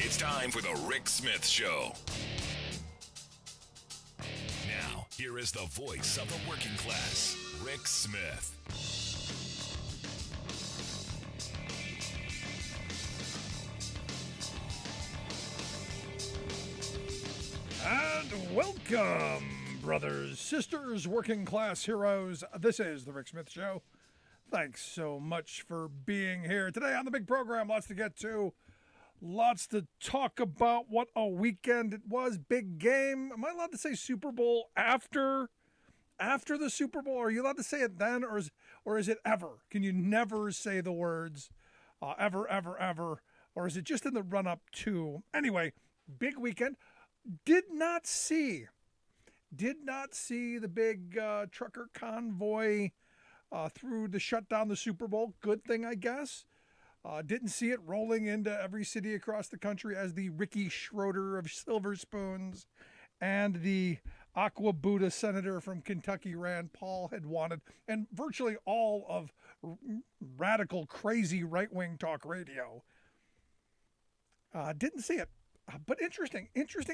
It's time for the Rick Smith Show. Now, here is the voice of the working class, Rick Smith. And welcome, brothers, sisters, working class heroes. This is the Rick Smith Show. Thanks so much for being here today on the big program. Lots to get to. Lots to talk about. What a weekend it was. Big game. Am I allowed to say Super Bowl after the Super Bowl? Are you allowed to say it then, or is it ever? Can you never say the words ever? Or is it just in the run-up to? Anyway, big weekend. Did not see the big trucker convoy through to shut down the Super Bowl. Good thing, I guess. Didn't see it rolling into every city across the country as the Ricky Schroeder of Silver Spoons and the Aqua Buddha senator from Kentucky, Rand Paul, had wanted, and virtually all of radical, crazy right-wing talk radio. Didn't see it. But interesting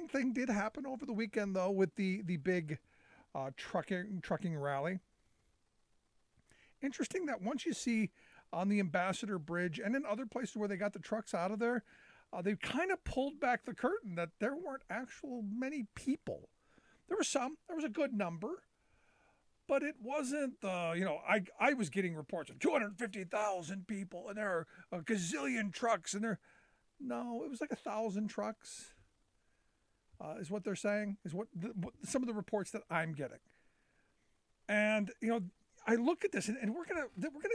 thing did happen over the weekend, though, with the big trucking rally. Interesting that once you see on the Ambassador Bridge and in other places where they got the trucks out of there, they kind of pulled back the curtain that there weren't actual many people. There were some. There was a good number. But it wasn't, I was getting reports of 250,000 people, and there are a gazillion trucks, and no, it was like 1,000 trucks, is what they're saying, is what some of the reports that I'm getting. And, I look at this, and we're gonna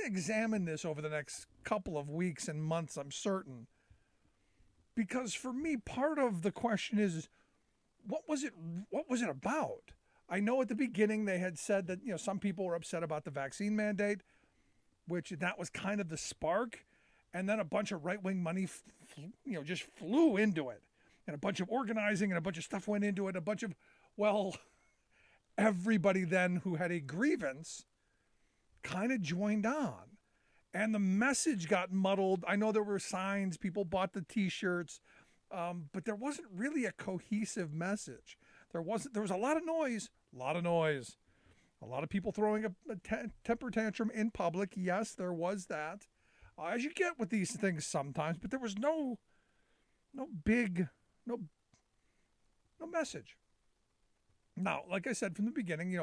examine this over the next couple of weeks and months, I'm certain. Because for me, part of the question is, what was it about? I know at the beginning they had said that, some people were upset about the vaccine mandate, which that was kind of the spark. And then a bunch of right-wing money, just flew into it. And a bunch of organizing and a bunch of stuff went into it. Everybody then who had a grievance kind of joined on. And the message got muddled. I know there were signs, people bought the T-shirts, but there wasn't really a cohesive message. There was a lot of noise. A lot of people throwing a temper tantrum in public. Yes, there was that. As you get with these things sometimes, but there was no message. Now, like I said from the beginning,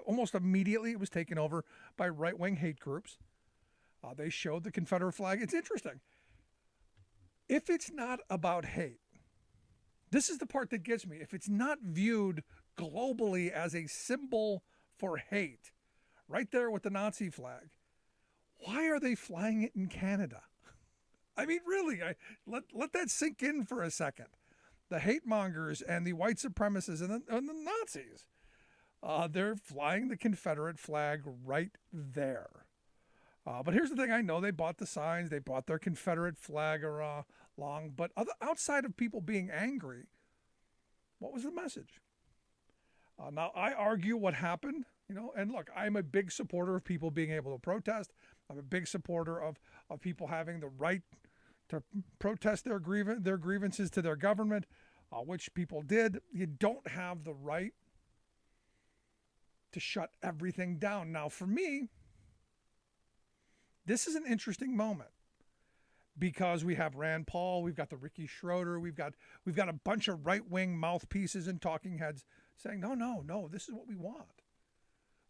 almost immediately it was taken over by right-wing hate groups. They showed the Confederate flag. It's interesting. If it's not about hate, this is the part that gets me. If it's not viewed globally as a symbol for hate, right there with the Nazi flag, why are they flying it in Canada? I mean, really, let that sink in for a second. The hate mongers and the white supremacists and the Nazis, they're flying the Confederate flag right there. But here's the thing. I know they bought the signs. They bought their Confederate flag along. But outside of people being angry, what was the message? Now, I argue what happened. And look, I'm a big supporter of people being able to protest. I'm a big supporter of people having the right to protest their grievances to their government, which people did. You don't have the right to shut everything down. Now, for me, this is an interesting moment because we have Rand Paul, we've got the Ricky Schroeder, we've got a bunch of right-wing mouthpieces and talking heads saying, no, this is what we want.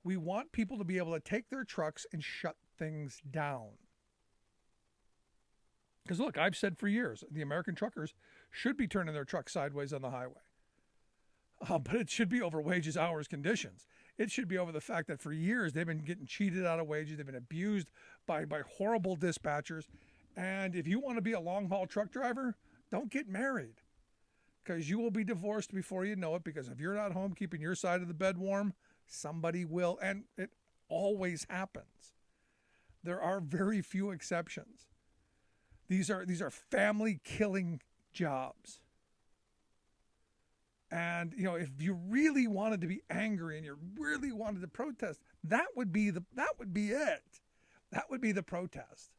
We want people to be able to take their trucks and shut things down. Because look, I've said for years, the American truckers should be turning their trucks sideways on the highway. But it should be over wages, hours, conditions. It should be over the fact that for years they've been getting cheated out of wages. They've been abused by horrible dispatchers. And if you want to be a long-haul truck driver, don't get married. Because you will be divorced before you know it. Because if you're not home keeping your side of the bed warm, somebody will. And it always happens. There are very few exceptions. These are family-killing jobs. And, if you really wanted to be angry and you really wanted to protest, that would be it. That would be the protest.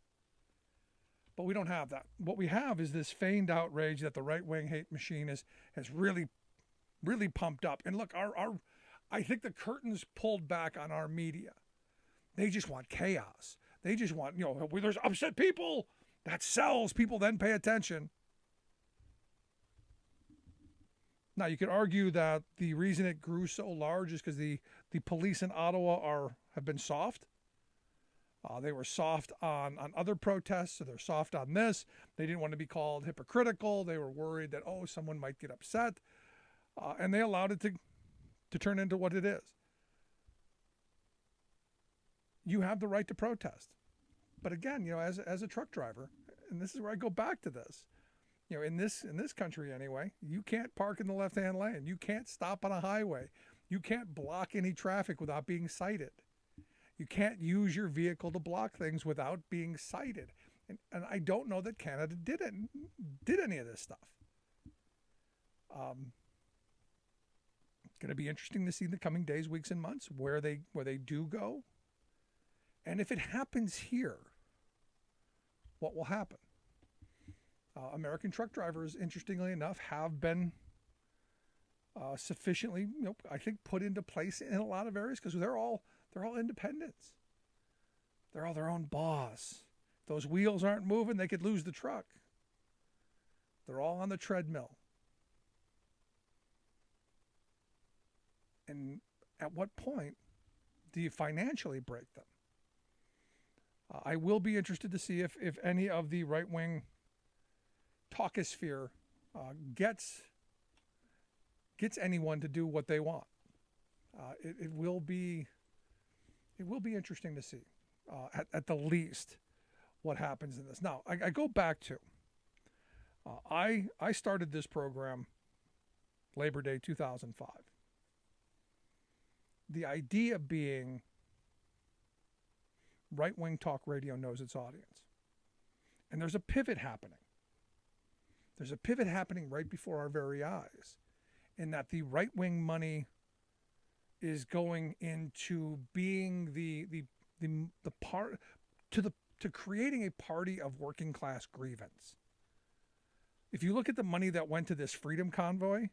But we don't have that. What we have is this feigned outrage that the right-wing hate machine has really, really pumped up. And look, I think the curtain's pulled back on our media. They just want chaos. They just want, where there's upset people, that sells. People then pay attention. Now, you could argue that the reason it grew so large is because the police in Ottawa have been soft. They were soft on other protests, so they're soft on this. They didn't want to be called hypocritical. They were worried that, someone might get upset. And they allowed it to turn into what it is. You have the right to protest. But again, as a truck driver, and this is where I go back to this, in this country anyway, you can't park in the left-hand lane. You can't stop on a highway. You can't block any traffic without being cited. You can't use your vehicle to block things without being cited. And I don't know that Canada did any of this stuff. Going to be interesting to see in the coming days, weeks, and months where they do go. And if it happens here, what will happen? American truck drivers, interestingly enough, have been sufficiently, I think, put into place in a lot of areas because they're all independents. They're all their own boss. If those wheels aren't moving, they could lose the truck. They're all on the treadmill. And at what point do you financially break them? I will be interested to see if any of the right-wing talkosphere gets anyone to do what they want. It will be interesting to see, at the least, what happens in this. Now, I go back to, I started this program Labor Day 2005. The idea being right-wing talk radio knows its audience. And there's a pivot happening. There's a pivot happening right before our very eyes, in that the right-wing money is going into being the part to creating a party of working class grievance. If you look at the money that went to this freedom convoy,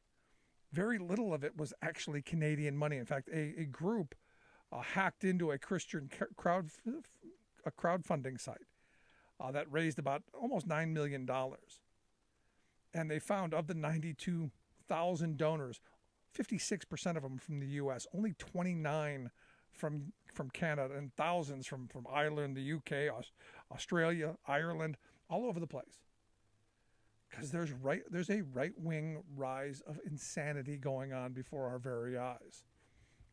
very little of it was actually Canadian money. In fact, a group hacked into a Christian crowdfunding site that raised about almost $9 million. And they found, of the 92,000 donors, 56% of them from the U.S., only 29 from Canada, and thousands from Ireland, the UK, Australia, Ireland, all over the place. Because there's a right-wing rise of insanity going on before our very eyes.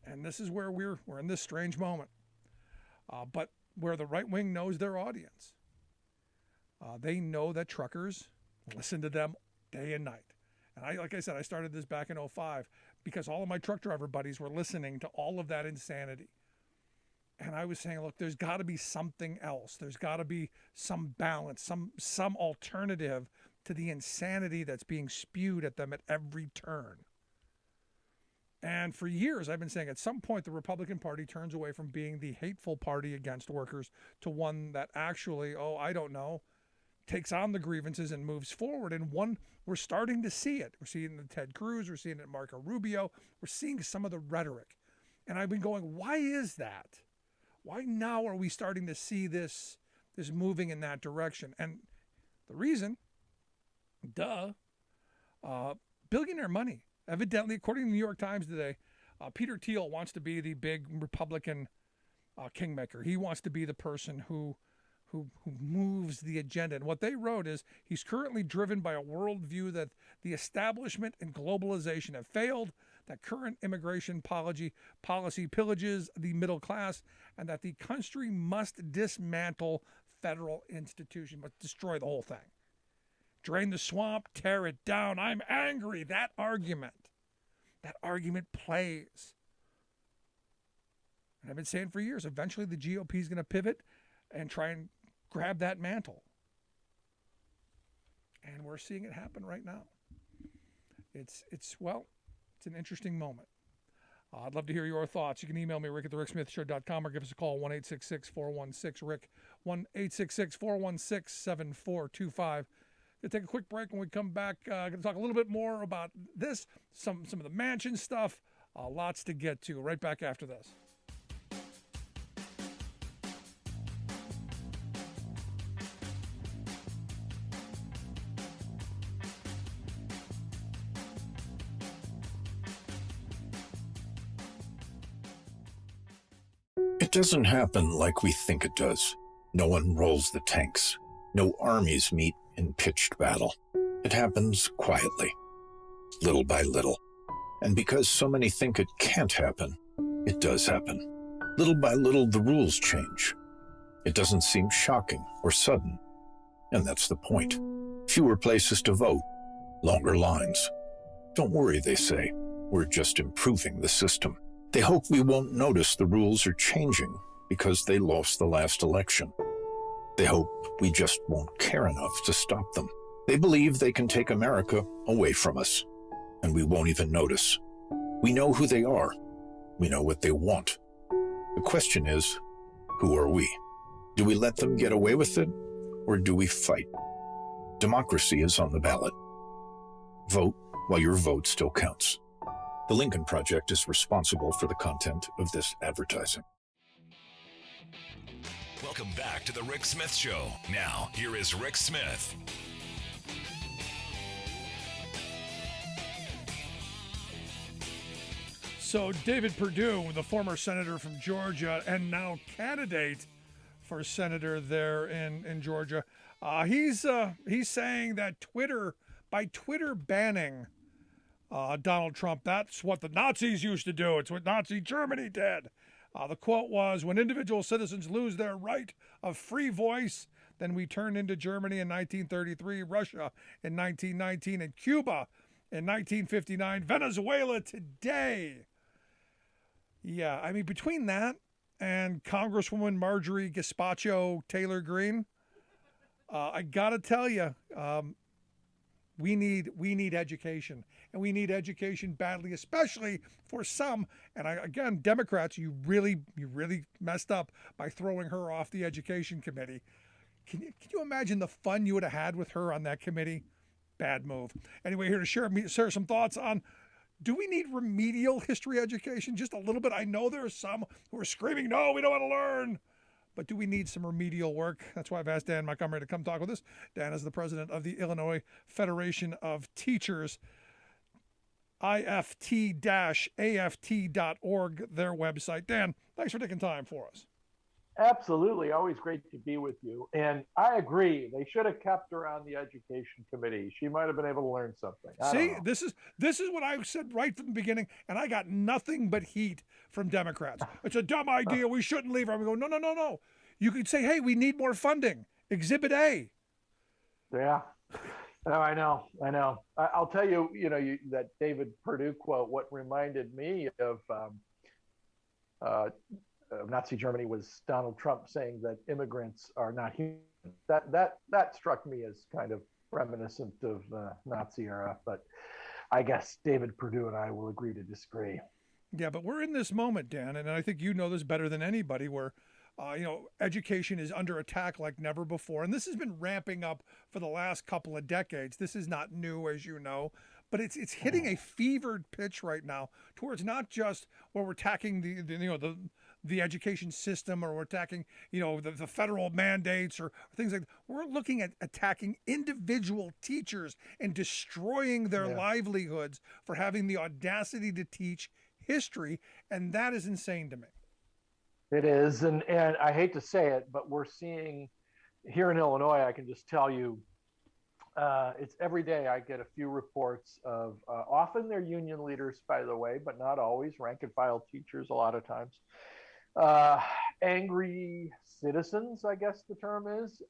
And this is where we're in this strange moment. But where the right wing knows their audience. They know that truckers listen to them day and night. And like I said, I started this back in 2005 because all of my truck driver buddies were listening to all of that insanity. And I was saying, look, there's got to be something else. There's got to be some balance, some alternative to the insanity that's being spewed at them at every turn. And for years, I've been saying at some point the Republican Party turns away from being the hateful party against workers to one that actually, takes on the grievances and moves forward. And we're starting to see it. We're seeing it in Ted Cruz. We're seeing it in Marco Rubio. We're seeing some of the rhetoric. And I've been going, why is that? Why now are we starting to see this moving in that direction? And the reason, billionaire money. Evidently, according to the New York Times today, Peter Thiel wants to be the big Republican kingmaker. He wants to be the person who moves the agenda. And what they wrote is he's currently driven by a worldview that the establishment and globalization have failed, that current immigration policy pillages the middle class, and that the country must dismantle federal institutions, must destroy the whole thing. Drain the swamp, tear it down. I'm angry. That argument plays. And I've been saying for years, eventually the GOP is going to pivot and try and grab that mantle. And we're seeing it happen right now. It's an interesting moment. I'd love to hear your thoughts. You can email me, rick@thericksmithshow.com, or give us a call, 1-866-416-RICK, 1-866-416-7425. We'll take a quick break. When we come back, going to talk a little bit more about this, some of the mansion stuff, lots to get to. Right back after this. It doesn't happen like we think it does. No one rolls the tanks. No armies meet in pitched battle. It happens quietly, little by little. And because so many think it can't happen, it does happen. Little by little, the rules change. It doesn't seem shocking or sudden. And that's the point. Fewer places to vote, longer lines. Don't worry, they say. We're just improving the system. They hope we won't notice the rules are changing because they lost the last election. They hope we just won't care enough to stop them. They believe they can take America away from us, and we won't even notice. We know who they are. We know what they want. The question is, who are we? Do we let them get away with it, or do we fight? Democracy is on the ballot. Vote while your vote still counts. The Lincoln Project is responsible for the content of this advertising. Welcome back to the Rick Smith Show. Now, here is Rick Smith. So David Perdue, the former senator from Georgia and now candidate for senator there in Georgia, he's saying that by Twitter banning Donald Trump, that's what the Nazis used to do. It's what Nazi Germany did. The quote was, "When individual citizens lose their right of free voice, then we turn into Germany in 1933, Russia in 1919, and Cuba in 1959, Venezuela today." Yeah, I mean, between that and Congresswoman Marjorie Gazpacho Taylor Greene, I gotta tell you, we need education, and we need education badly, especially for some. And again, Democrats, you really messed up by throwing her off the education committee. Can you imagine the fun you would have had with her on that committee? Bad move. Anyway, here to share some thoughts on, do we need remedial history education? Just a little bit. I know there are some who are screaming, no, we don't want to learn. But do we need some remedial work? That's why I've asked Dan Montgomery to come talk with us. Dan is the president of the Illinois Federation of Teachers, ift-aft.org, their website. Dan, thanks for taking time for us. Absolutely. Always great to be with you. And I agree. They should have kept her on the education committee. She might have been able to learn something. See, this is what I said right from the beginning, and I got nothing but heat from Democrats. It's a dumb idea. We shouldn't leave her. I'm going, no. You could say, hey, we need more funding. Exhibit A. Yeah. No, I know. I'll tell you, that David Perdue quote, what reminded me of Nazi Germany was Donald Trump saying that immigrants are not human. That struck me as kind of reminiscent of the Nazi era, but I guess David Perdue and I will agree to disagree. Yeah, but we're in this moment, Dan, and I think you know this better than anybody, where education is under attack like never before, and this has been ramping up for the last couple of decades. This is not new, as you know, but it's hitting a fevered pitch right now towards not just where we're attacking the education system, or we're attacking the federal mandates or things like that. We're looking at attacking individual teachers and destroying their livelihoods for having the audacity to teach history, and that is insane to me. It is, and I hate to say it, but we're seeing here in Illinois, I can just tell you, it's every day I get a few reports of, often they're union leaders, by the way, but not always, rank and file teachers a lot of times, angry citizens, I guess the term is.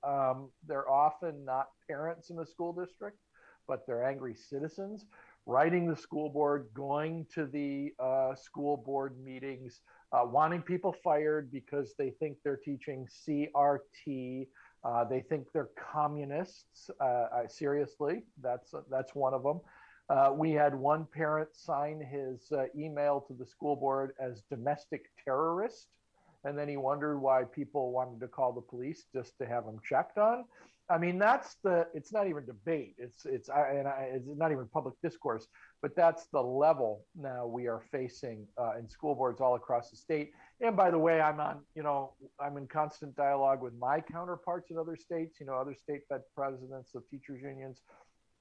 They're often not parents in the school district, but they're angry citizens, writing the school board, going to the school board meetings, wanting people fired because they think they're teaching CRT. They think they're communists. Seriously, that's one of them. We had one parent sign his email to the school board as domestic terrorist, and then he wondered why people wanted to call the police just to have him checked on. I mean, it's not even debate. It's not even public discourse, but that's the level now we are facing in school boards all across the state. And by the way, I'm in constant dialogue with my counterparts in other states, other state fed presidents of teachers unions.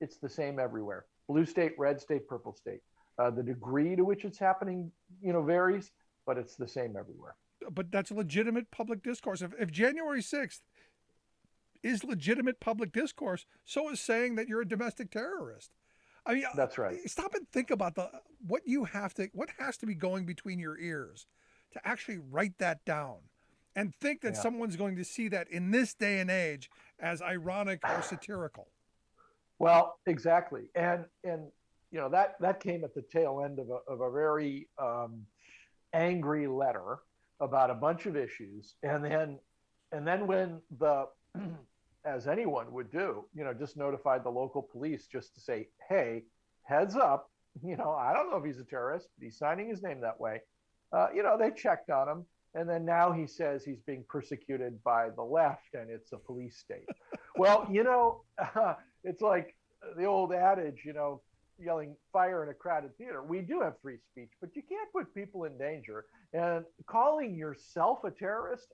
It's the same everywhere. Blue state, red state, purple state. The degree to which it's happening, varies, but it's the same everywhere. But that's legitimate public discourse. If January 6th is legitimate public discourse, so is saying that you're a domestic terrorist. I mean, that's right. Stop and think about what has to be going between your ears to actually write that down and think that someone's going to see that in this day and age as ironic or satirical. Well, exactly. And that came at the tail end of a very angry letter about a bunch of issues. And then when as anyone would do, just notified the local police just to say, hey, heads up, I don't know if he's a terrorist, but he's signing his name that way. They checked on him. And then now he says he's being persecuted by the left and it's a police state. Well, it's like the old adage, yelling fire in a crowded theater. We do have free speech, but you can't put people in danger. And calling yourself a terrorist,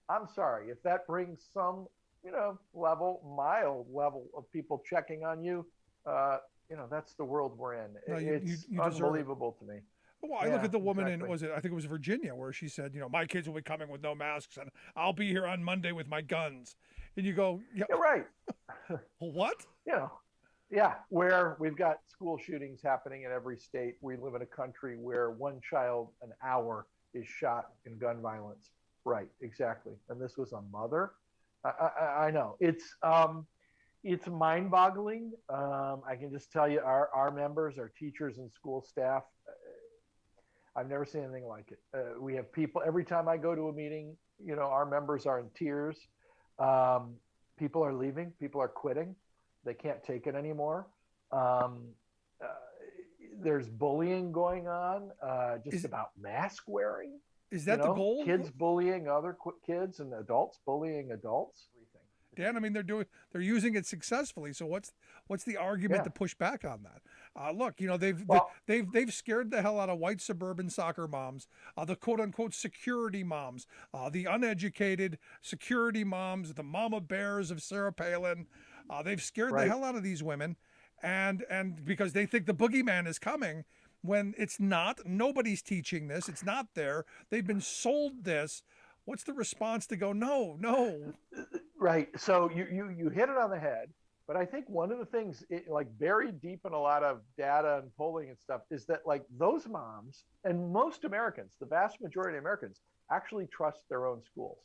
I'm sorry, if that brings some, mild level of people checking on you, that's the world we're in. No, it's unbelievable to me. Well, I look at the woman in, I think it was Virginia, where she said, my kids will be coming with no masks and I'll be here on Monday with my guns. And you go, yeah, right. What? Yeah, where we've got school shootings happening in every state. We live in a country where one child an hour is shot in gun violence. Right, exactly. And this was a mother. I know. It's mind-boggling. I can just tell you, our members, our teachers and school staff, I've never seen anything like it. We have people, every time I go to a meeting, our members are in tears. People are leaving. People are quitting. They can't take it anymore. There's bullying going on, about mask wearing. Is that the goal? Kids bullying other kids and adults bullying adults. Dan, I mean, they're using it successfully. So what's the argument to push back on that? Look, they've scared the hell out of white suburban soccer moms, the quote unquote security moms, the uneducated security moms, the mama bears of Sarah Palin. They've scared the hell out of these women, and because they think the boogeyman is coming when it's not. Nobody's teaching this. It's not there. They've been sold this. What's the response to go, no? Right. So you hit it on the head. But I think one of the things, buried deep in a lot of data and polling and stuff, is that those moms and most Americans, the vast majority of Americans, actually trust their own schools.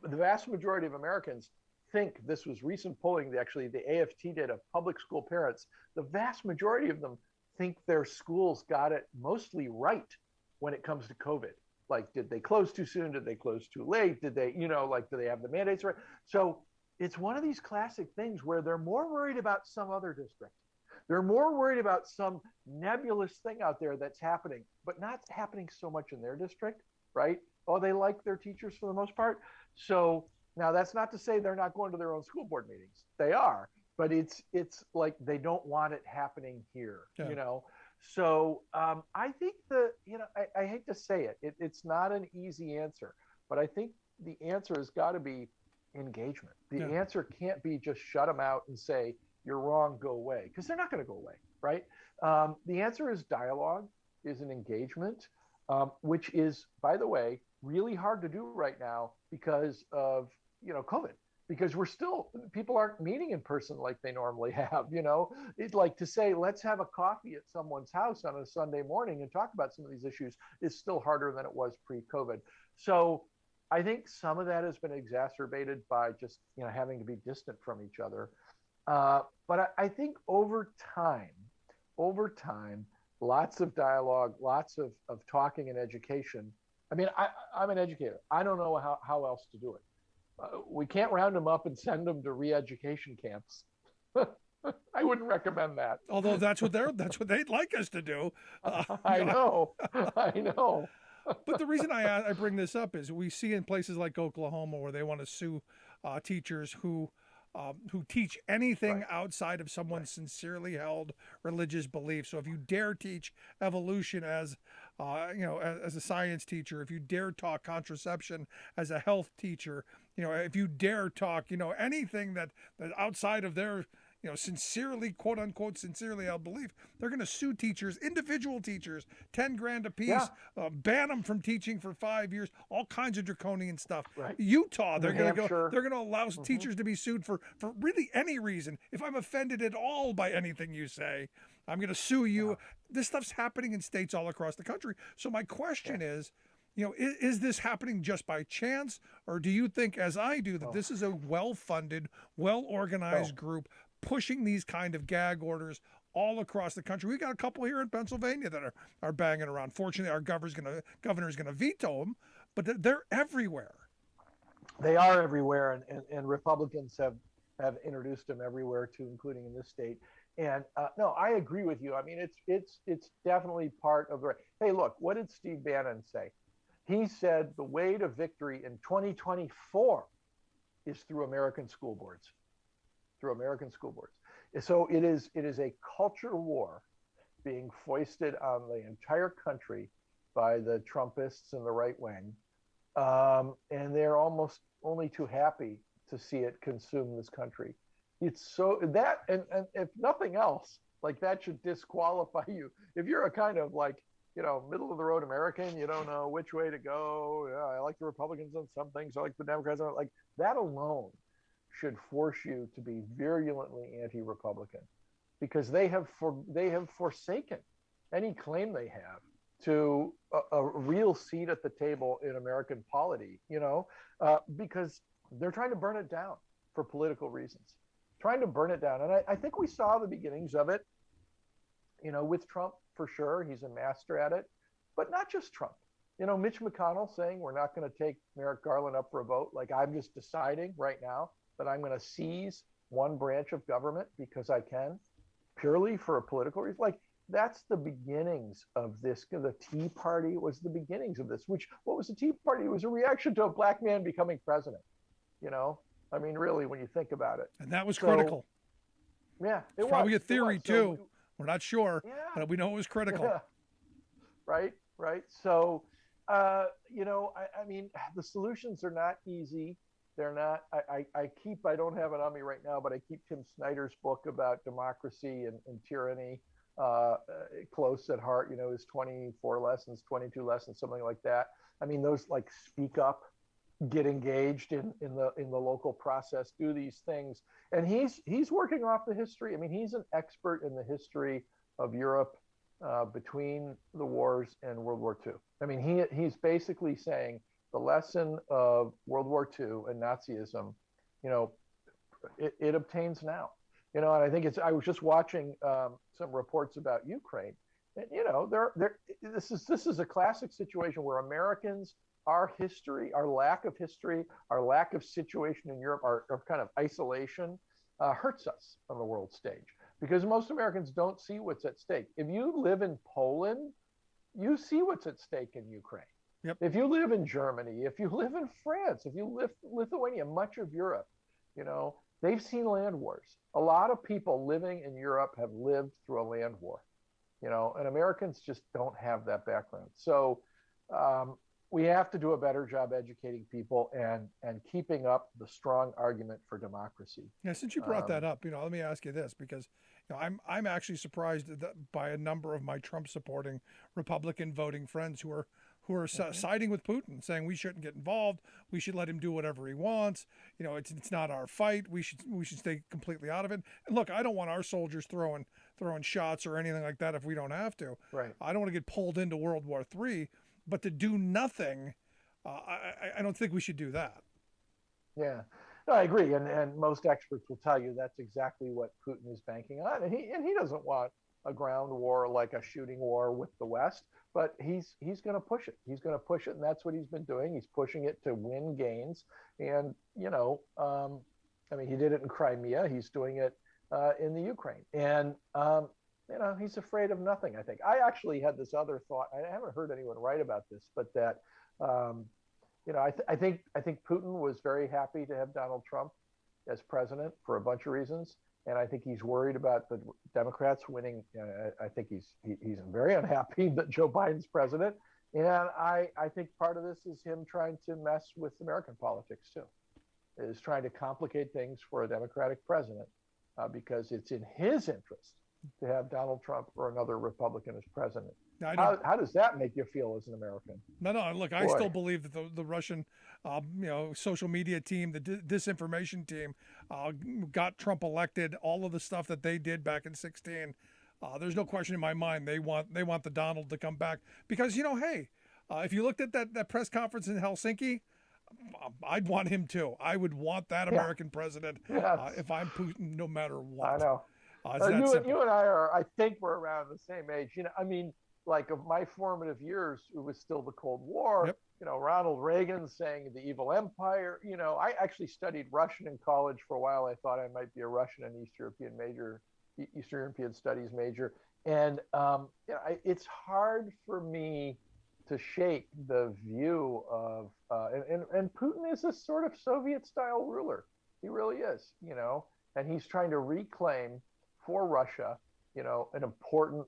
The vast majority of Americans think, this was recent polling, the AFT did of public school parents, the vast majority of them think their schools got it mostly right when it comes to COVID. Did they close too soon? Did they close too late? Did they, do they have the mandates right? So it's one of these classic things where they're more worried about some other district. They're more worried about some nebulous thing out there that's happening, but not happening so much in their district, right? Oh, they like their teachers for the most part. So now that's not to say they're not going to their own school board meetings. They are, but it's like they don't want it happening here, So I think I hate to say it, it's not an easy answer, but I think the answer has got to be engagement. The answer can't be just shut them out and say, you're wrong, go away, because they're not going to go away, right? The answer is dialogue, is an engagement, which is, by the way, really hard to do right now because of, COVID. Because people aren't meeting in person like they normally have, It's like to say, let's have a coffee at someone's house on a Sunday morning and talk about some of these issues is still harder than it was pre-COVID. So I think some of that has been exacerbated by just, having to be distant from each other. But I think over time, lots of dialogue, lots of talking and education. I mean, I'm an educator. I don't know how else to do it. We can't round them up and send them to re-education camps. I wouldn't recommend that. Although that's what they'd like us to do. I know. I know. But the reason I bring this up is we see in places like Oklahoma where they want to sue teachers who teach anything outside of someone's sincerely held religious belief. So if you dare teach evolution as as a science teacher, if you dare talk contraception as a health teacher, if you dare talk anything that outside of their sincerely, quote unquote, sincerely held belief, they're going to sue teachers, individual teachers, 10 grand a piece, ban them from teaching for 5 years, all kinds of draconian stuff. Right. Utah, they're New going to Hampshire. they're going to allow teachers to be sued for really any reason. If I'm offended at all by anything you say, I'm going to sue you. This stuff's happening in states all across the country. So my question is, is this happening just by chance, or do you think, as I do, that this is a well-funded, well-organized group pushing these kind of gag orders all across the country? We got a couple here in Pennsylvania that are banging around. Fortunately, our governor's gonna veto them, but they're everywhere. They are everywhere, and Republicans have introduced them everywhere too, including in this state. And no, I agree with you. I mean, it's definitely part of the. Hey, look, what did Steve Bannon say? He said the way to victory in 2024 is through American school boards. Through American school boards. So it is a culture war being foisted on the entire country by the Trumpists and the right wing. And they're almost only too happy to see it consume this country. It's so that, and if nothing else, like that should disqualify you. If you're a kind of like, middle of the road American, you don't know which way to go. Yeah, I like the Republicans on some things. I like the Democrats on like that alone should force you to be virulently anti-Republican, because they have forsaken any claim they have to a real seat at the table in American polity, because they're trying to burn it down for political reasons, trying to burn it down. And I think we saw the beginnings of it, with Trump for sure. He's a master at it, but not just Trump. Mitch McConnell saying we're not going to take Merrick Garland up for a vote. Like, I'm just deciding right now that I'm going to seize one branch of government because I can, purely for a political reason. Like, that's the beginnings of this. The Tea Party was the beginnings of this. What was the Tea Party? It was a reaction to a black man becoming president. I mean, really, when you think about it. And that was critical. Yeah, it was. Probably a theory too. So, we're not sure, but we know it was critical. Yeah. Right. So, I mean, the solutions are not easy. They're not. I don't have it on me right now, but I keep Tim Snyder's book about democracy and tyranny close at heart. His 24 lessons, 22 lessons, something like that. I mean, those like speak up, get engaged in the local process, do these things. And he's working off the history. I mean, he's an expert in the history of Europe between the wars and World War II. I mean, he's basically saying the lesson of World War II and Nazism, it obtains now. And I think I was just watching some reports about Ukraine, and this is a classic situation where Americans, our history, our lack of history, our lack of situation in Europe, our kind of isolation hurts us on the world stage, because most Americans don't see what's at stake. If you live in Poland, you see what's at stake in Ukraine. Yep. If you live in Germany, if you live in France, if you live Lithuania, much of Europe, they've seen land wars. A lot of people living in Europe have lived through a land war, and Americans just don't have that background. So we have to do a better job educating people and keeping up the strong argument for democracy. Yeah, since you brought that up, let me ask you this, because I'm actually surprised by a number of my Trump supporting Republican voting friends who are siding with Putin, saying we shouldn't get involved, we should let him do whatever he wants. It's not our fight. We should stay completely out of it. And look, I don't want our soldiers throwing shots or anything like that if we don't have to. Right. I don't want to get pulled into World War III. But to do nothing, I don't think we should do that. Yeah, no, I agree, and most experts will tell you that's exactly what Putin is banking on, and he doesn't want a ground war like a shooting war with the West, but he's going to push it. He's going to push it, and that's what he's been doing. He's pushing it to win gains, and I mean, he did it in Crimea. He's doing it in the Ukraine. And he's afraid of nothing. I think I actually had this other thought. I haven't heard anyone write about this, but that I think Putin was very happy to have Donald Trump as president for a bunch of reasons, and I think he's worried about the Democrats winning. I think he's very unhappy that Joe Biden's president, and I think part of this is him trying to mess with American politics too, is trying to complicate things for a Democratic president because it's in his interest to have Donald Trump or another Republican as president. How does that make you feel as an American? No. Look, I still believe that the Russian, social media team, the disinformation team, got Trump elected. All of the stuff that they did back in 2016, there's no question in my mind they want the Donald to come back because if you looked at that press conference in Helsinki, I'd want him too. I would want that American president if I'm Putin, no matter what. I know. You and I think we're around the same age. Like of my formative years, it was still the Cold War. Yep. Ronald Reagan saying the evil empire. I actually studied Russian in college for a while. I thought I might be a Russian and Eastern European studies major. And it's hard for me to shake the view of and Putin is a sort of Soviet-style ruler. He really is. And he's trying to reclaim for Russia, an important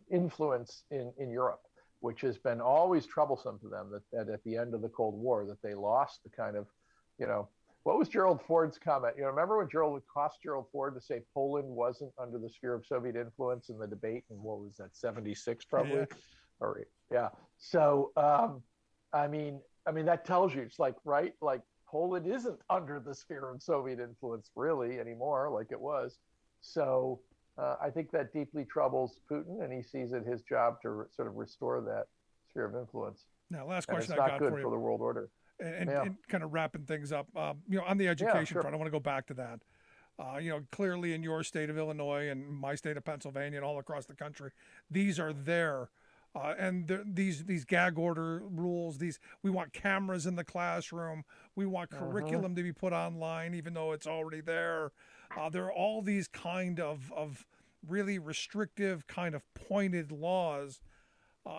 influence in Europe, which has been always troublesome to them that at the end of the Cold War that they lost the kind of, what was Gerald Ford's comment? Remember when Gerald would cost Gerald Ford to say Poland wasn't under the sphere of Soviet influence in the debate? And what was that, 76 probably? Yeah. So, I mean, that tells you, it's like, right? Like Poland isn't under the sphere of Soviet influence really anymore, like it was. So, I think that deeply troubles Putin, and he sees it his job to sort of restore that sphere of influence. Now, last question I got for you. It's not good for the world order. And kind of wrapping things up, on the education front, I want to go back to that. Clearly in your state of Illinois and my state of Pennsylvania and all across the country, these are there. And these gag order rules, we want cameras in the classroom. We want curriculum to be put online, even though it's already there. There are all these kind of really restrictive, kind of pointed laws.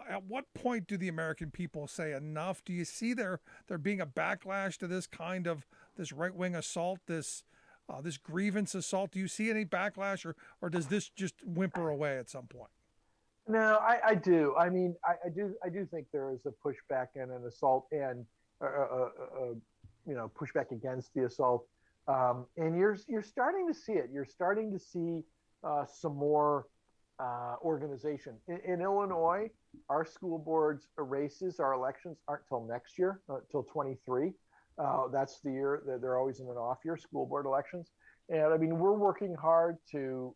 At what point do the American people say enough? Do you see there being a backlash to this right-wing assault, this grievance assault? Do you see any backlash, or does this just whimper away at some point? No, I do. I mean, I do think there is a pushback and an assault and pushback against the assault. And you're starting to see it. You're starting to see some more organization. In Illinois, our school boards races, our elections aren't till next year, till 23. That's the year that they're always in an off year, school board elections. And I mean, we're working hard to,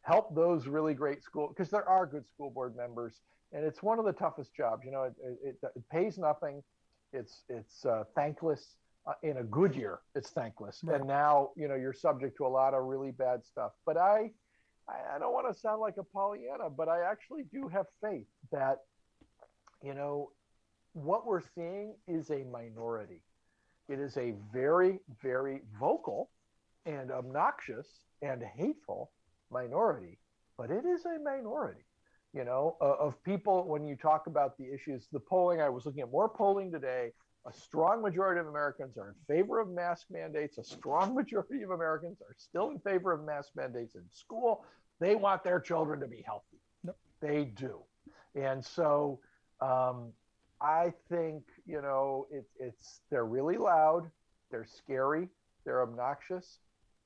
help those really great schools, because there are good school board members, and it's one of the toughest jobs. It pays nothing. It's thankless. In a good year, it's thankless. Right. And now, you're subject to a lot of really bad stuff. But I don't want to sound like a Pollyanna, but I actually do have faith that, what we're seeing is a minority. It is a very, very vocal and obnoxious and hateful minority, but it is a minority, of people. When you talk about the issues, the polling, I was looking at more polling today. A strong majority of Americans are in favor of mask mandates. A strong majority of Americans are still in favor of mask mandates in school. They want their children to be healthy. Yep. They do. And so I think, they're really loud. They're scary. They're obnoxious.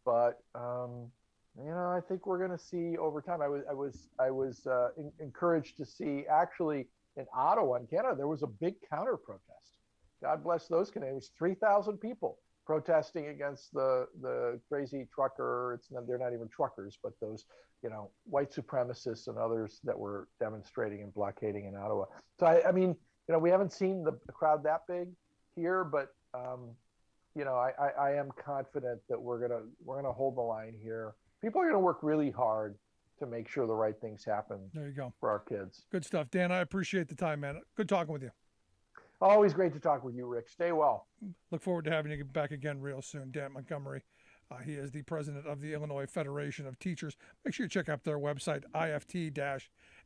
But, I think we're going to see over time. I was encouraged to see, actually, in Ottawa, in Canada, there was a big counter protest. God bless those Canadians. 3,000 people protesting against the crazy trucker. They're not even truckers, but those, white supremacists and others that were demonstrating and blockading in Ottawa. So I mean, we haven't seen the crowd that big here, but I am confident that we're gonna hold the line here. People are gonna work really hard to make sure the right things happen. There you go. For our kids. Good stuff, Dan. I appreciate the time, man. Good talking with you. Always great to talk with you, Rick. Stay well. Look forward to having you back again real soon. Dan Montgomery. He is the president of the Illinois Federation of Teachers. Make sure you check out their website,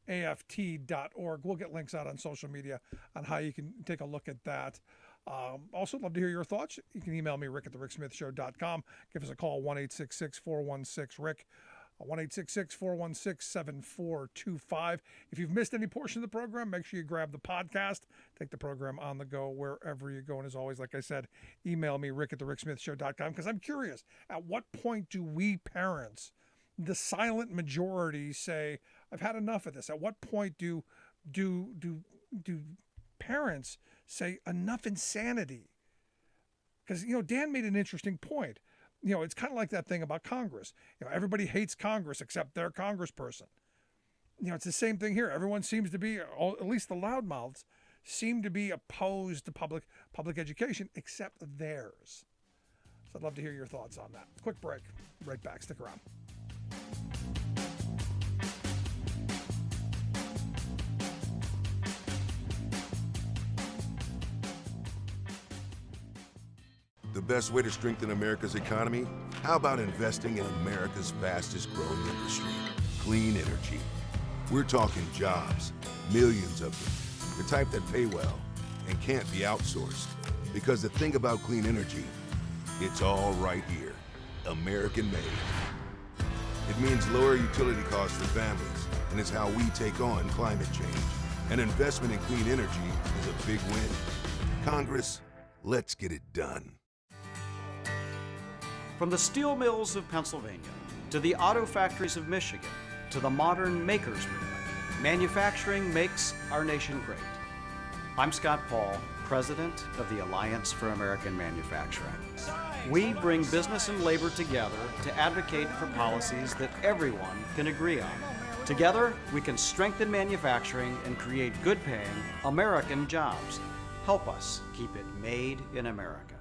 ift-aft.org. We'll get links out on social media on how you can take a look at that. Also, love to hear your thoughts. You can email me, rick@thericksmithshow.com. Give us a call, 1-866-416-RICK. 1-866-416-7425. If you've missed any portion of the program, make sure you grab the podcast. Take the program on the go wherever you go. And as always, like I said, email me, rick@thericksmithshow.com, because I'm curious, at what point do we parents, the silent majority, say, I've had enough of this? At what point do parents say, enough insanity? Because, Dan made an interesting point. It's kind of like that thing about Congress. Everybody hates Congress except their congressperson. It's the same thing here. Everyone seems to be, at least the loudmouths, seem to be opposed to public education except theirs. So I'd love to hear your thoughts on that. Quick break. Right back. Stick around. The best way to strengthen America's economy? How about investing in America's fastest growing industry, clean energy? We're talking jobs, millions of them, the type that pay well and can't be outsourced. Because the thing about clean energy, it's all right here, American made. It means lower utility costs for families, and it's how we take on climate change. An investment in clean energy is a big win. Congress, let's get it done. From the steel mills of Pennsylvania, to the auto factories of Michigan, to the modern makers movement, manufacturing makes our nation great. I'm Scott Paul, president of the Alliance for American Manufacturing. We bring business and labor together to advocate for policies that everyone can agree on. Together, we can strengthen manufacturing and create good-paying American jobs. Help us keep it made in America.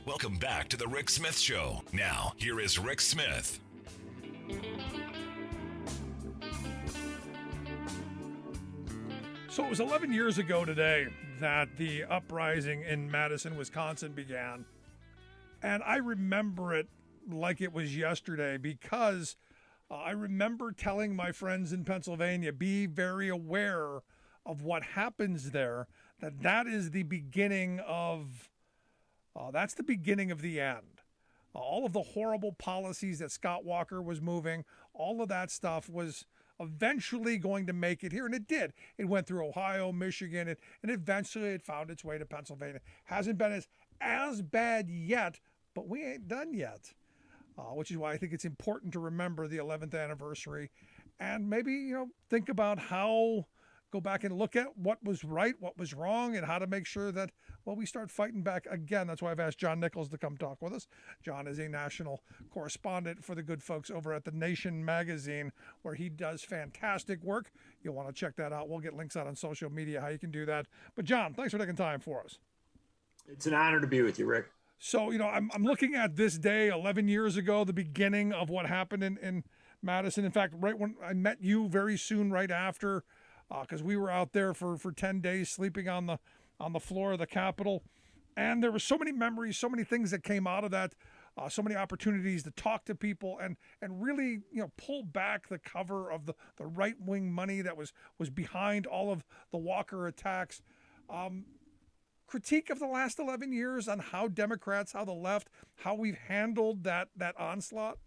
Welcome back to the Rick Smith Show. Now, here is Rick Smith. So it was 11 years ago today that the uprising in Madison, Wisconsin began. And I remember it like it was yesterday because I remember telling my friends in Pennsylvania, be very aware of what happens there, that is the beginning of that's the beginning of the end. All of the horrible policies that Scott Walker was moving, all of that stuff was eventually going to make it here. And it did. It went through Ohio, Michigan, and eventually it found its way to Pennsylvania. Hasn't been as bad yet, but we ain't done yet. Which is why I think it's important to remember the 11th anniversary and maybe, think about go back and look at what was right, what was wrong, and how to make sure that, we start fighting back again. That's why I've asked John Nichols to come talk with us. John is a national correspondent for the good folks over at The Nation magazine, where he does fantastic work. You'll want to check that out. We'll get links out on social media, how you can do that. But John, thanks for taking time for us. It's an honor to be with you, Rick. So, I'm looking at this day 11 years ago, the beginning of what happened in Madison. In fact, right when I met you very soon right after, because we were out there for 10 days sleeping on the floor of the Capitol. And there were so many memories, so many things that came out of that, so many opportunities to talk to people and really, pull back the cover of the right-wing money that was behind all of the Walker attacks. Critique of the last 11 years on how Democrats, how the left, how we've handled that onslaught?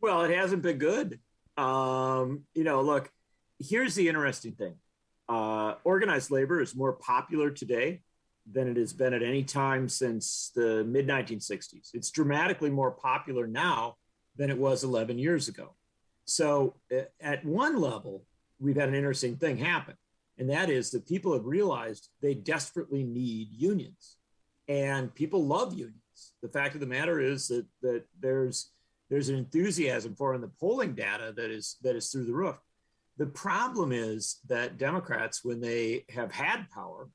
Well, it hasn't been good. Look, here's the interesting thing. Organized labor is more popular today than it has been at any time since the mid-1960s. It's dramatically more popular now than it was 11 years ago. So at one level, we've had an interesting thing happen. And that is that people have realized they desperately need unions, and people love unions. The fact of the matter is that there's an enthusiasm for it in the polling data that is through the roof. The problem is that Democrats, when they have had power,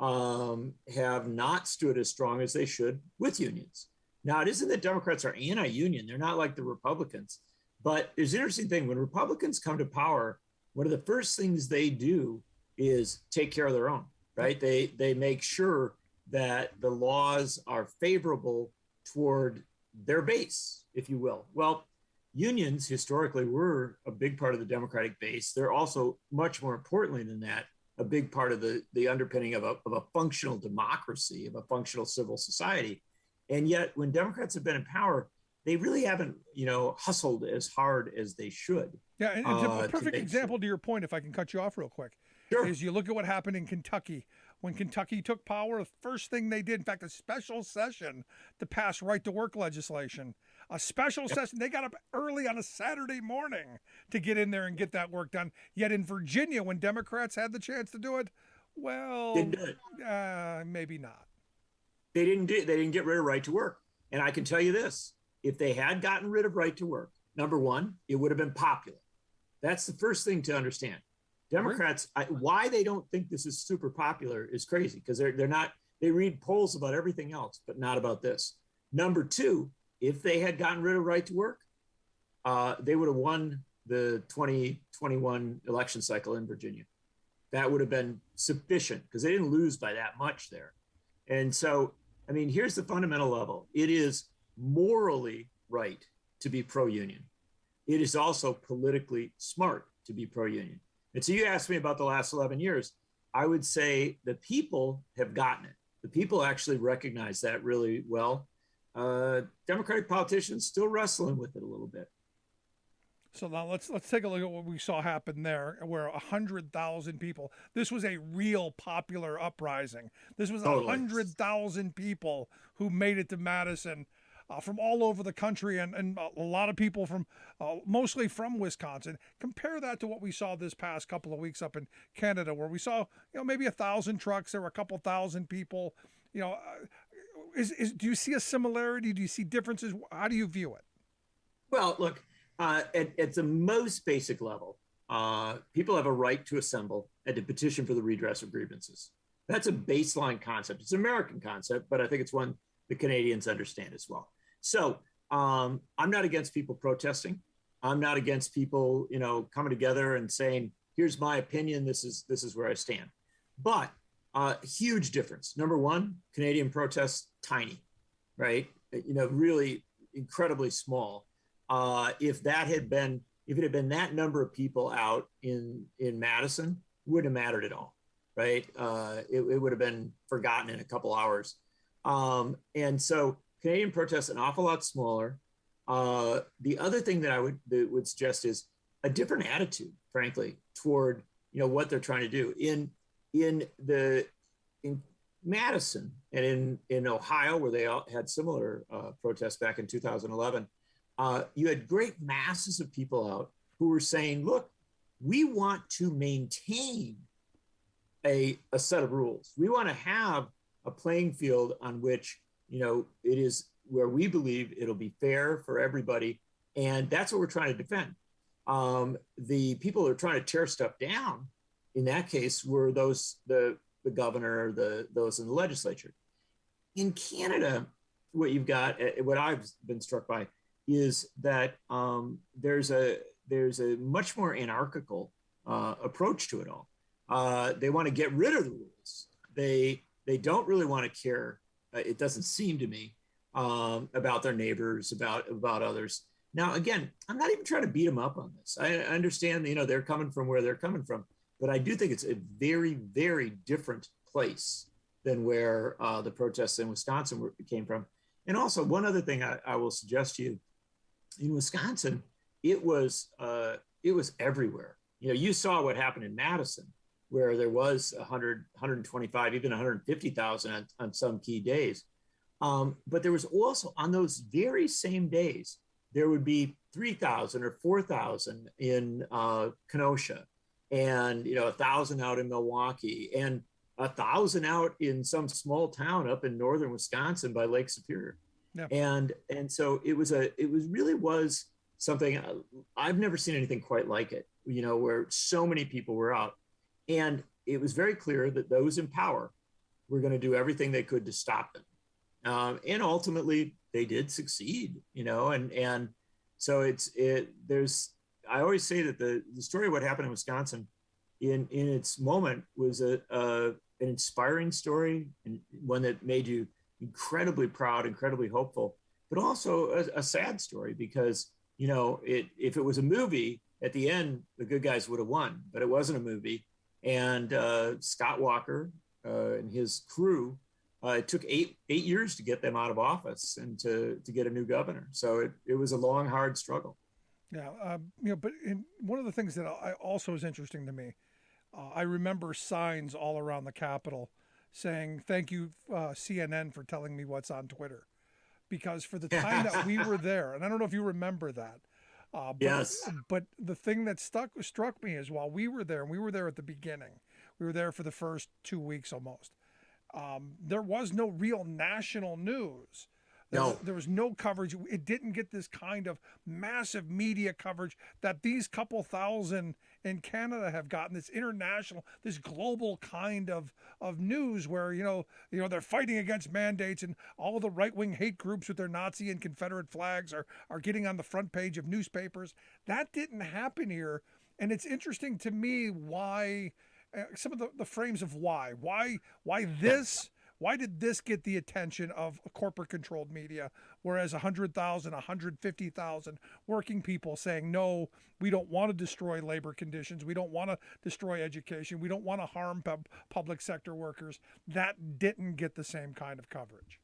have not stood as strong as they should with unions. Now, it isn't that Democrats are anti-union. They're not like the Republicans. But there's an interesting thing. When Republicans come to power, one of the first things they do is take care of their own, right? They make sure that the laws are favorable toward their base, if you will. Well, unions historically were a big part of the Democratic base. They're also, much more importantly than that, a big part of the underpinning of a functional democracy, of a functional civil society. And yet, when Democrats have been in power, they really haven't, hustled as hard as they should. Yeah, and a perfect example to your point, if I can cut you off real quick, Sure. is you look at what happened in Kentucky. When Kentucky took power, the first thing they did, in fact, a special session to pass right-to-work legislation. A special session. They got up early on a Saturday morning to get in there and get that work done. Yet in Virginia, when Democrats had the chance to do it, well, Didn't do it. Maybe not. They didn't get rid of right to work. And I can tell you this, if they had gotten rid of right to work, number one, it would have been popular. That's the first thing to understand. Democrats, why they don't think this is super popular is crazy, because they're not, they read polls about everything else, but not about this. Number two, if they had gotten rid of right to work, they would have won the 2021 election cycle in Virginia. That would have been sufficient, because they didn't lose by that much there. And so, I mean, here's the fundamental level. It is morally right to be pro-union. It is also politically smart to be pro-union. And so you asked me about the last 11 years. I would say the people have gotten it. The people actually recognize that really well. Democratic politicians still wrestling with it a little bit. So now let's take a look at what we saw happen there, where 100,000 people. This was a real popular uprising. This was 100,000 people who made it to Madison from all over the country, and a lot of people from mostly from Wisconsin. Compare that to what we saw this past couple of weeks up in Canada, where we saw maybe 1,000 trucks. There were a couple thousand people. Do you see a similarity? Do you see differences? How do you view it? Well, look. At the most basic level, people have a right to assemble and to petition for the redress of grievances. That's a baseline concept. It's an American concept, but I think it's one the Canadians understand as well. So I'm not against people protesting. I'm not against people, coming together and saying, "Here's my opinion. This is where I stand." But huge difference. Number one, Canadian protests tiny, right? Really incredibly small. If it had been that number of people out in Madison, wouldn't have mattered at all, right? It would have been forgotten in a couple hours. And so Canadian protests an awful lot smaller. The other thing that I would suggest is a different attitude, frankly, toward what they're trying to do in Madison and in Ohio, where they all had similar protests back in 2011. You had great masses of people out who were saying, look, we want to maintain a set of rules. We want to have a playing field on which, it is where we believe it'll be fair for everybody. And that's what we're trying to defend. The people who are trying to tear stuff down, in that case, were the governor, those in the legislature. In Canada, what you've got, what I've been struck by, is that there's a much more anarchical approach to it all. They want to get rid of the rules. They don't really want to care. It doesn't seem to me about their neighbors, about others. Now, again, I'm not even trying to beat them up on this. I understand, they're coming from where they're coming from, but I do think it's a very, very different place than where the protests in Wisconsin came from. And also, one other thing I will suggest to you. In Wisconsin, it was everywhere. You saw what happened in Madison, where there was 100, 125, even 150,000 on some key days. But there was also, on those very same days, there would be 3,000 or 4,000 in Kenosha, and 1,000 out in Milwaukee, and 1,000 out in some small town up in northern Wisconsin by Lake Superior. Yeah. And so it really was something I've never seen anything quite like it, where so many people were out. And it was very clear that those in power were going to do everything they could to stop them. And ultimately they did succeed, and so I always say that the story of what happened in Wisconsin in its moment was an inspiring story, and one that made you incredibly proud, incredibly hopeful, but also a sad story because, if it was a movie, at the end, the good guys would have won, but it wasn't a movie. And Scott Walker and his crew, it took eight years to get them out of office and to get a new governor. So it was a long, hard struggle. Yeah, but one of the things that also is interesting to me, I remember signs all around the Capitol saying, "Thank you, CNN, for telling me what's on Twitter," because for the time that we were there, and I don't know if you remember that. Yes. But the thing that struck me is while we were there, and we were there at the beginning, we were there for the first 2 weeks almost. There was no real national news. There was no coverage. It didn't get this kind of massive media coverage that these couple thousand in Canada have gotten. This international, this global kind of news where they're fighting against mandates, and all of the right-wing hate groups with their Nazi and Confederate flags are getting on the front page of newspapers. That didn't happen here, and it's interesting to me why. Some of the frames of why did this get the attention of corporate controlled media, whereas 100,000, 150,000 working people saying, no, we don't want to destroy labor conditions, we don't want to destroy education, we don't want to harm public sector workers, that didn't get the same kind of coverage?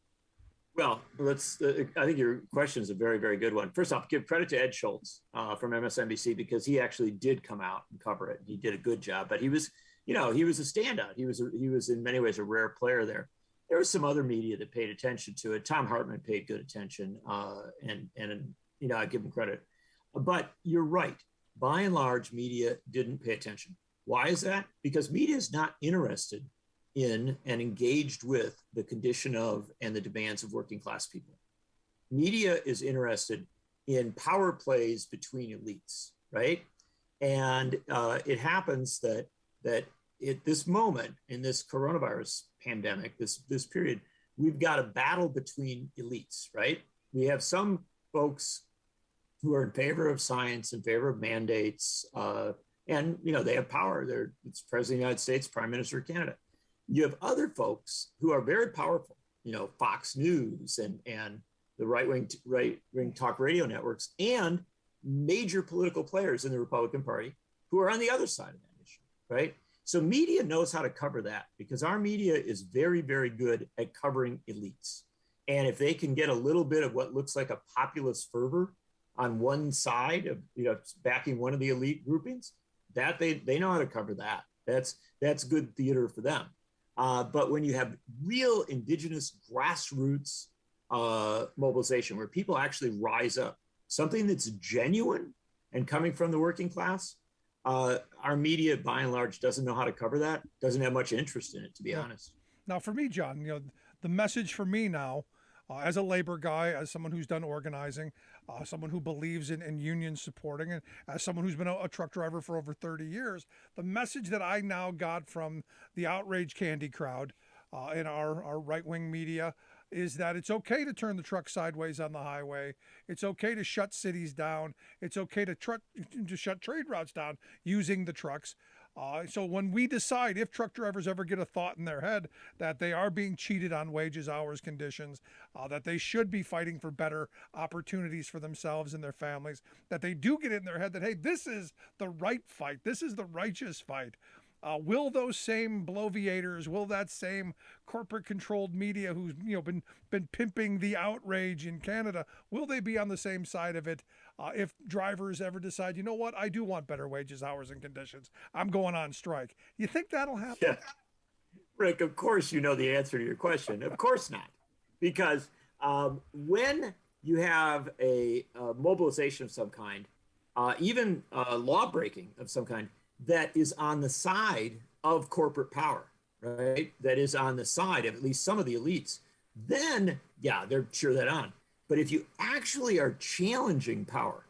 Well, I think your question is a very, very good one. First off, give credit to Ed Schultz from MSNBC, because he actually did come out and cover it. He did a good job, but he was a standout. He was in many ways a rare player there. There was some other media that paid attention to it. Tom Hartman paid good attention, and I give him credit. But you're right. By and large, media didn't pay attention. Why is that? Because media is not interested in and engaged with the condition of and the demands of working class people. Media is interested in power plays between elites, right? And it happens that at this moment in this coronavirus pandemic, this period, we've got a battle between elites, right? We have some folks who are in favor of science, in favor of mandates, and they have power. It's President of the United States, Prime Minister of Canada. You have other folks who are very powerful, Fox News and the right-wing talk radio networks, and major political players in the Republican Party who are on the other side of that issue, right? So media knows how to cover that, because our media is very, very good at covering elites. And if they can get a little bit of what looks like a populist fervor on one side of, backing one of the elite groupings, that they know how to cover that. That's good theater for them. But when you have real indigenous grassroots mobilization, where people actually rise up, something that's genuine and coming from the working class, our media, by and large, doesn't know how to cover that, doesn't have much interest in it, to be honest. Now, for me, John, the message for me now, as a labor guy, as someone who's done organizing, someone who believes in union supporting, and as someone who's been a truck driver for over 30 years, the message that I now got from the outrage candy crowd in our right-wing media is that it's okay to turn the truck sideways on the highway. It's okay to shut cities down. It's okay to shut trade routes down using the trucks. So when we decide, if truck drivers ever get a thought in their head that they are being cheated on wages, hours, conditions, that they should be fighting for better opportunities for themselves and their families, that they do get it in their head that, hey, this is the right fight. This is the righteous fight. Will those same bloviators, will that same corporate-controlled media who's been pimping the outrage in Canada, will they be on the same side of it if drivers ever decide, you know what, I do want better wages, hours, and conditions, I'm going on strike? You think that'll happen? Yeah. Rick, of course you know the answer to your question. Of course not. Because when you have a mobilization of some kind, even law-breaking of some kind, that is on the side of corporate power, right? That is on the side of at least some of the elites, then, yeah, they're cheer that on. But if you actually are challenging power,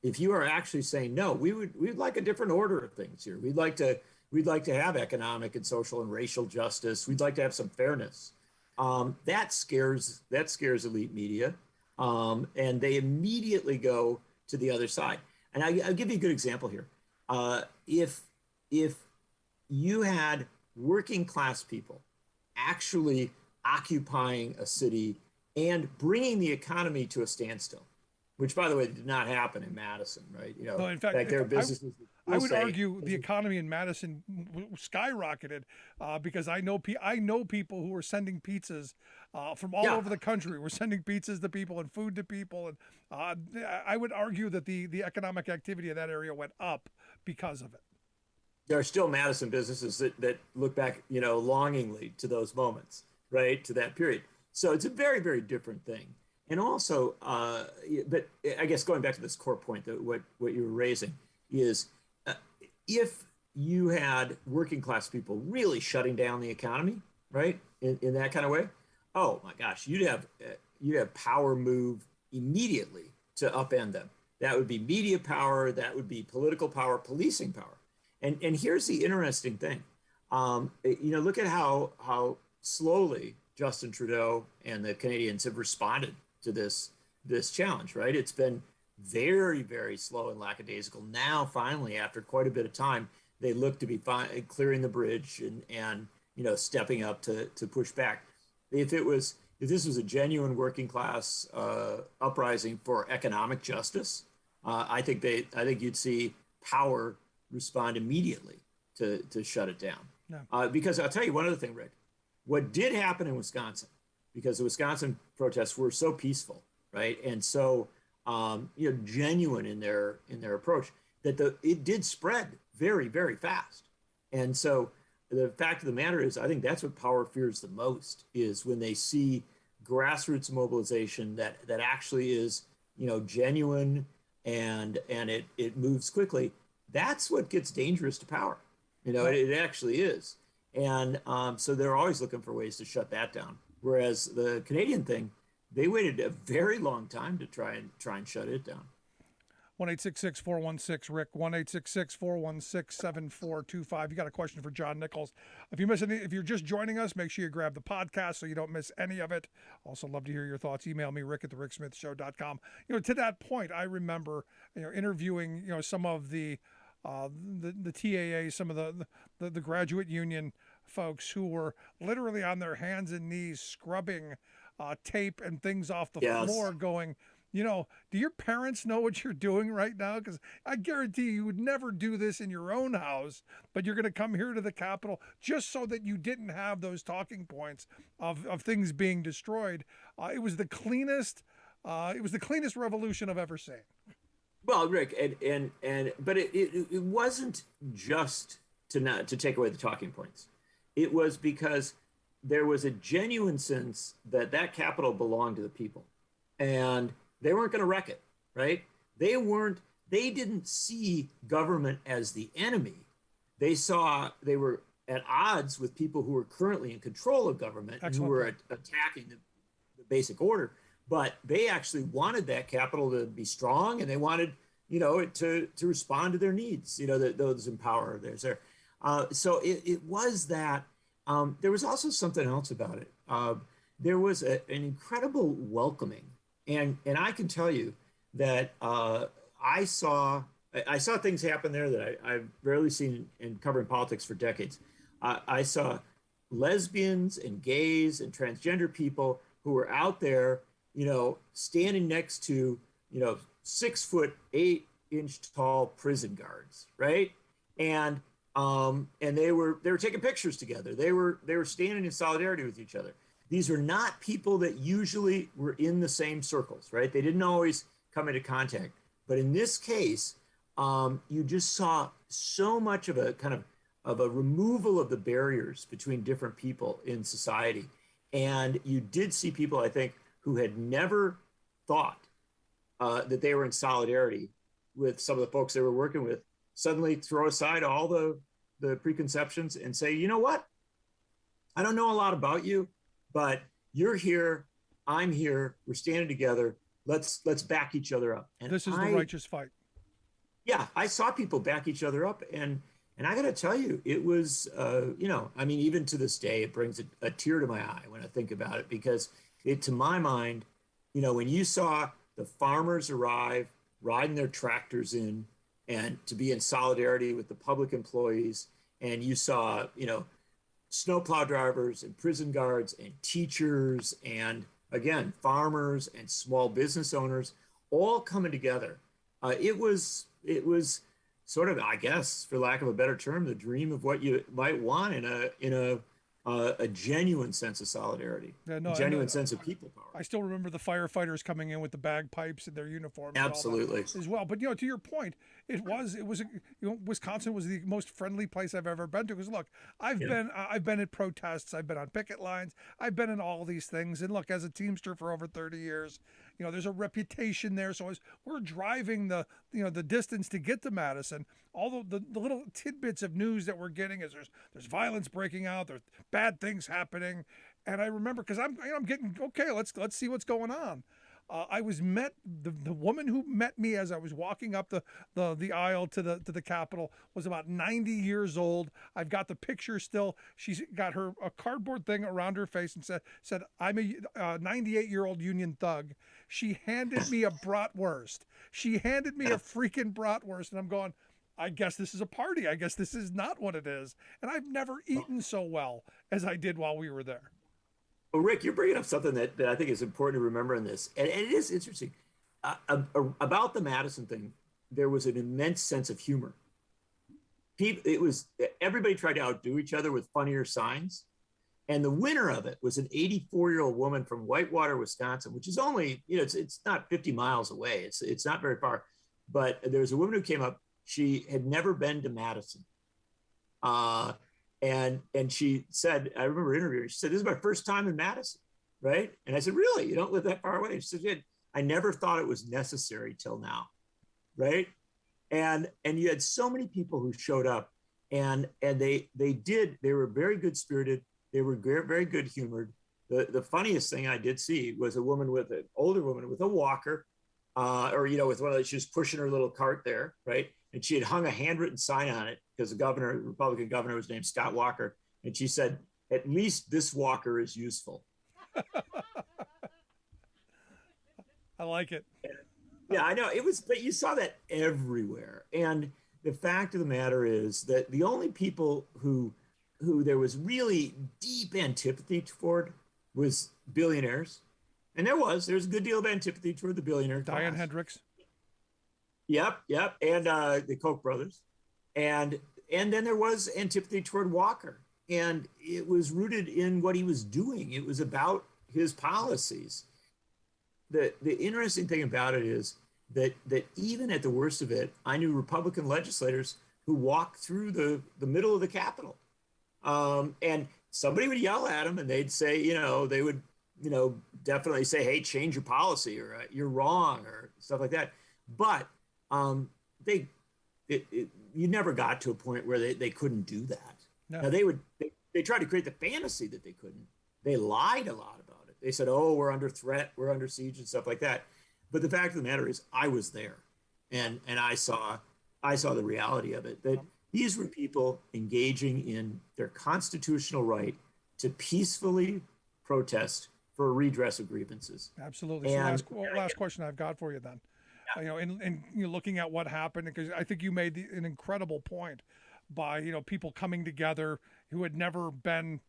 if you are actually saying, no, we'd like a different order of things here. We'd like to We'd like to have economic and social and racial justice. We'd like to have some fairness. That scares elite media, and they immediately go to the other side. And I'll give you a good example here. If you had working class people actually occupying a city and bringing the economy to a standstill, which, by the way, did not happen in Madison, right? You know, No, in fact, there are businesses. I would argue the economy in Madison skyrocketed because I know people who were sending pizzas from all over the country. We're sending pizzas to people and food to people, and I would argue that the economic activity in that area went up because of it. There are still Madison businesses that look back, you know, longingly to those moments, right, to that period. So it's a very, very different thing. And also, but I guess going back to this core point, that what you were raising is, if you had working class people really shutting down the economy, right, in that kind of way, oh my gosh, you'd have power move immediately to upend them. That would be media power, that would be political power, policing power. And here's the interesting thing, you know, look at how slowly Justin Trudeau and the Canadians have responded to this challenge, right? It's been very, very slow and lackadaisical. Now, finally, after quite a bit of time, they look to be clearing the bridge and you know, stepping up to push back. If this was a genuine working class uprising for economic justice, I think you'd see power respond immediately to shut it down. No. Because I'll tell you one other thing, Rick. What did happen in Wisconsin, because the Wisconsin protests were so peaceful, right, and so you know, genuine in their approach, that it did spread very, very fast. And so the fact of the matter is, I think that's what power fears the most, is when they see grassroots mobilization that actually is, you know, genuine and it moves quickly. That's what gets dangerous to power. You know, it actually is. And so they're always looking for ways to shut that down. Whereas the Canadian thing, they waited a very long time to try and shut it down. 1-866-416-RICK, 1-866-416-7425. You got a question for John Nichols. If you're just joining us, make sure you grab the podcast so you don't miss any of it. Also love to hear your thoughts. Email me, rick@thericksmithshow.com. You know, to that point, I remember, you know, interviewing, you know, some of the TAA, some of the graduate union folks who were literally on their hands and knees scrubbing tape and things off the floor, going, you know, do your parents know what you're doing right now? Because I guarantee you would never do this in your own house, but you're going to come here to the Capitol just so that you didn't have those talking points of things being destroyed. It was the cleanest revolution I've ever seen. Well, Rick, but it wasn't just to take away the talking points. It was because there was a genuine sense that Capitol belonged to the people, and they weren't going to wreck it, right? They didn't see government as the enemy. They were at odds with people who were currently in control of government and who were attacking the basic order. But they actually wanted that Capitol to be strong, and they wanted, you know, it to respond to their needs, you know, those in power. So it was that. There was also something else about it. There was an incredible welcoming. And I can tell you that I saw things happen there that I've rarely seen in covering politics for decades. I saw lesbians and gays and transgender people who were out there, you know, standing next to, you know, 6'8" tall prison guards, right? And they were taking pictures together. They were standing in solidarity with each other. These are not people that usually were in the same circles, right? They didn't always come into contact. But in this case, you just saw so much of a kind of a removal of the barriers between different people in society. And you did see people, I think, who had never thought that they were in solidarity with some of the folks they were working with, suddenly throw aside all the preconceptions and say, you know what? I don't know a lot about you, but you're here, I'm here, we're standing together. Let's back each other up. And this is the righteous fight. Yeah, I saw people back each other up, and And I got to tell you, it was, I mean, even to this day, it brings a tear to my eye when I think about it, because to my mind, when you saw the farmers arrive, riding their tractors in, and to be in solidarity with the public employees, and you saw, snowplow drivers and prison guards and teachers and, again, farmers and small business owners all coming together. It was sort of, I guess, for lack of a better term, the dream of what you might want in a genuine sense of solidarity, genuine sense of people power. I still remember the firefighters coming in with the bagpipes and their uniforms. Absolutely. As well. But, to your point, Wisconsin was the most friendly place I've ever been to. Because look, I've been at protests, I've been on picket lines, I've been in all these things. And look, as a Teamster for over 30 years, there's a reputation there. So as we're driving the distance to get to Madison, all the little tidbits of news that we're getting is there's violence breaking out, there's bad things happening. And I remember, because I'm getting, okay, let's see what's going on. I was met, the woman who met me as I was walking up the aisle to the Capitol was about 90 years old. I've got the picture still. She's got a cardboard thing around her face and said I'm a 98-year-old Union thug. She handed me a bratwurst. She handed me a freaking bratwurst, and I'm going, I guess this is a party. I guess this is not what it is. And I've never eaten so well as I did while we were there. Well, Rick, you're bringing up something that I think is important to remember in this. And it is interesting. About the Madison thing, there was an immense sense of humor. Everybody tried to outdo each other with funnier signs. And the winner of it was an 84-year-old woman from Whitewater, Wisconsin, which is only, it's not 50 miles away. It's not very far. But there was a woman who came up. She had never been to Madison. And she said, I remember interviewing her, she said, this is my first time in Madison, right? And I said, really? You don't live that far away? She said, yeah, I never thought it was necessary till now, right? And you had so many people who showed up, and they were very good spirited. They were very good humored. The funniest thing I did see was an older woman with a walker, with one of those, she was pushing her little cart there, right? And she had hung a handwritten sign on it because the Republican governor was named Scott Walker. And she said, at least this walker is useful. I like it. Yeah, I know. But you saw that everywhere. And the fact of the matter is that the only people who there was really deep antipathy toward was billionaires. And there's a good deal of antipathy toward the billionaire class. Diane Hendricks. Yep. And the Koch brothers. And then there was antipathy toward Walker. And it was rooted in what he was doing. It was about his policies. The interesting thing about it is that even at the worst of it, I knew Republican legislators who walked through the middle of the Capitol. And somebody would yell at them, and they'd say, they would, definitely say, hey, change your policy, or you're wrong, or stuff like that. But you never got to a point where they couldn't do that. No. Now they tried to create the fantasy that they couldn't. They lied a lot about it. They said, oh, we're under threat, we're under siege, and stuff like that. But the fact of the matter is, I was there, and I saw the reality of it, that these were people engaging in their constitutional right to peacefully protest for a redress of grievances. Absolutely. So last question I've got for you then. Yeah. And looking at what happened, because I think you made an incredible point by, people coming together who had never been,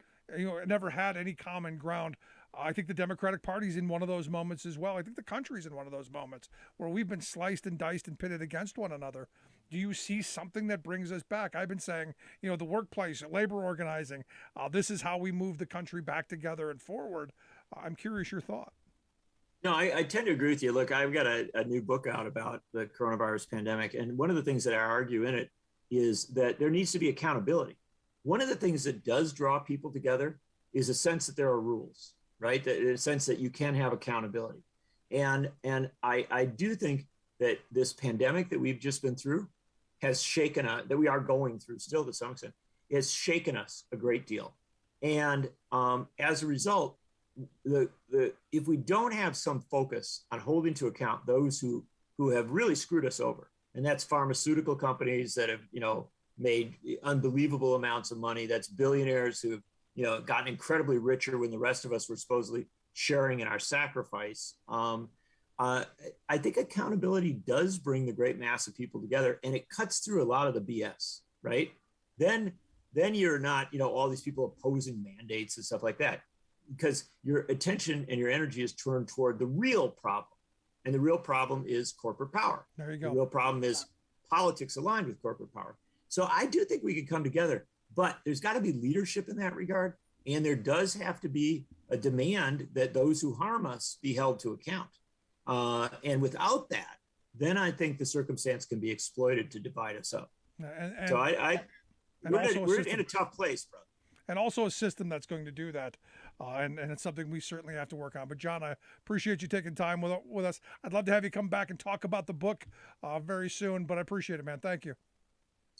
never had any common ground. I think the Democratic Party's in one of those moments as well. I think the country's in one of those moments where we've been sliced and diced and pitted against one another. Do you see something that brings us back? I've been saying, the workplace, labor organizing, this is how we move the country back together and forward. I'm curious your thought. No, I tend to agree with you. Look, I've got a new book out about the coronavirus pandemic. And one of the things that I argue in it is that there needs to be accountability. One of the things that does draw people together is a sense that there are rules, right? A sense that you can have accountability. And I do think that this pandemic that we've just been through has shaken us, that we are going through still to some extent, has shaken us a great deal. And as a result, if we don't have some focus on holding to account those who have really screwed us over, and that's pharmaceutical companies that have made unbelievable amounts of money. That's billionaires who've, gotten incredibly richer when the rest of us were supposedly sharing in our sacrifice. I think accountability does bring the great mass of people together, and it cuts through a lot of the BS, right? Then you're not, all these people opposing mandates and stuff like that, because your attention and your energy is turned toward the real problem. And the real problem is corporate power. There you go. The real problem is politics aligned with corporate power. So I do think we could come together, but there's got to be leadership in that regard. And there does have to be a demand that those who harm us be held to account. And without that, then I think the circumstance can be exploited to divide us up. So we're in a tough place, brother. And also a system that's going to do that. And it's something we certainly have to work on. But John, I appreciate you taking time with us. I'd love to have you come back and talk about the book very soon, but I appreciate it, man. Thank you.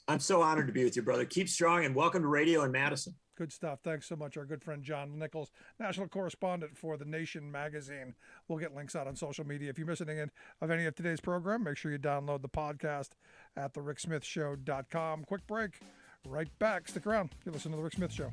I'm so honored to be with you, brother. Keep strong and welcome to radio in Madison. Good stuff. Thanks so much. Our good friend John Nichols, national correspondent for The Nation magazine. We'll get links out on social media. If you miss anything of any of today's program, make sure you download the podcast at thericksmithshow.com. Quick break. Right back. Stick around. You're listening to The Rick Smith Show.